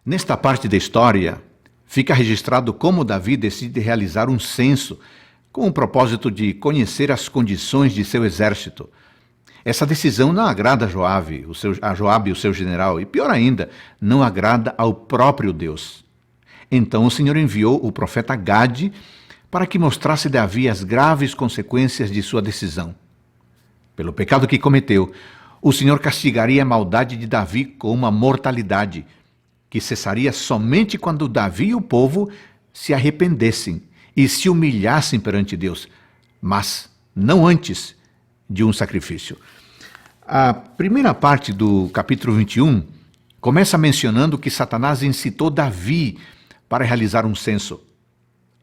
Nesta parte da história, fica registrado como Davi decide realizar um censo com o propósito de conhecer as condições de seu exército. Essa decisão não agrada a Joabe, o seu general, e pior ainda, não agrada ao próprio Deus. Então o Senhor enviou o profeta Gade para que mostrasse a Davi as graves consequências de sua decisão. Pelo pecado que cometeu, o Senhor castigaria a maldade de Davi com uma mortalidade, que cessaria somente quando Davi e o povo se arrependessem e se humilhassem perante Deus, mas não antes de um sacrifício. A primeira parte do capítulo 21 começa mencionando que Satanás incitou Davi para realizar um censo.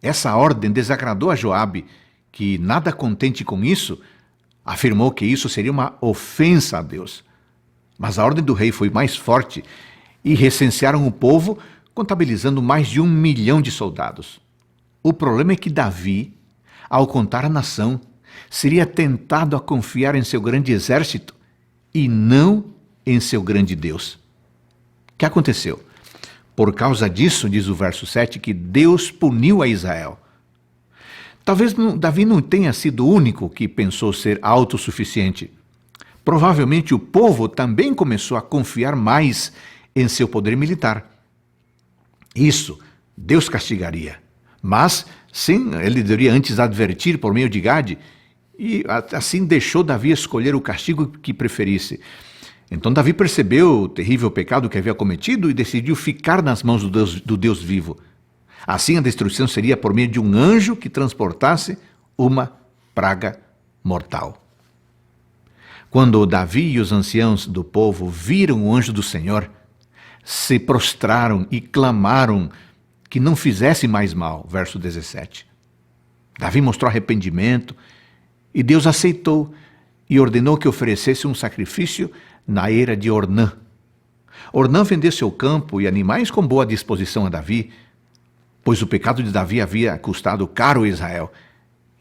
Essa ordem desagradou a Joabe, que, nada contente com isso, afirmou que isso seria uma ofensa a Deus. Mas a ordem do rei foi mais forte e recensearam o povo, contabilizando mais de 1 milhão de soldados. O problema é que Davi, ao contar a nação, seria tentado a confiar em seu grande exército e não em seu grande Deus. O que aconteceu? Por causa disso, diz o verso 7, que Deus puniu a Israel. Talvez Davi não tenha sido o único que pensou ser autossuficiente. Provavelmente o povo também começou a confiar mais em seu poder militar. Isso Deus castigaria. Mas, sim, ele deveria antes advertir por meio de Gade, e assim deixou Davi escolher o castigo que preferisse. Então Davi percebeu o terrível pecado que havia cometido e decidiu ficar nas mãos do Deus vivo. Assim a destruição seria por meio de um anjo que transportasse uma praga mortal. Quando Davi e os anciãos do povo viram o anjo do Senhor, se prostraram e clamaram que não fizesse mais mal. Verso 17. Davi mostrou arrependimento e Deus aceitou e ordenou que oferecesse um sacrifício na eira de Ornã. Ornã vendeu seu campo e animais com boa disposição a Davi, pois o pecado de Davi havia custado caro a Israel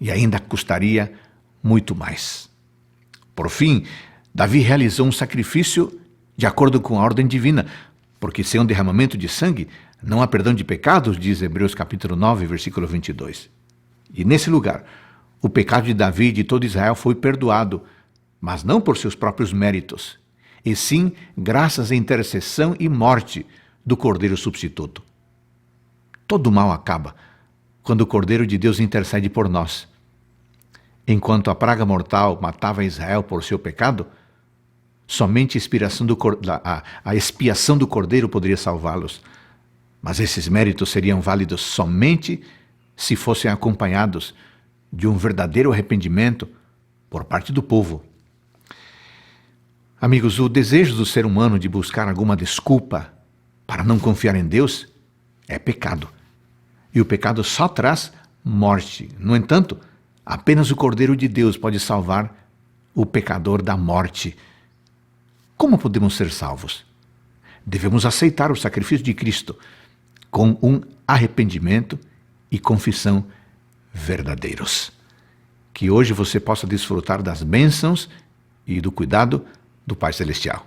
e ainda custaria muito mais. Por fim, Davi realizou um sacrifício de acordo com a ordem divina, porque sem um derramamento de sangue não há perdão de pecados, diz Hebreus capítulo 9, versículo 22. E nesse lugar, o pecado de Davi e de todo Israel foi perdoado, mas não por seus próprios méritos, e sim graças à intercessão e morte do Cordeiro substituto. Todo mal acaba quando o Cordeiro de Deus intercede por nós. Enquanto a praga mortal matava Israel por seu pecado, somente a expiação do Cordeiro poderia salvá-los. Mas esses méritos seriam válidos somente se fossem acompanhados de um verdadeiro arrependimento por parte do povo. Amigos, o desejo do ser humano de buscar alguma desculpa para não confiar em Deus é pecado. E o pecado só traz morte. No entanto, apenas o Cordeiro de Deus pode salvar o pecador da morte. Como podemos ser salvos? Devemos aceitar o sacrifício de Cristo com um arrependimento e confissão verdadeiros. Que hoje você possa desfrutar das bênçãos e do cuidado do Pai Celestial.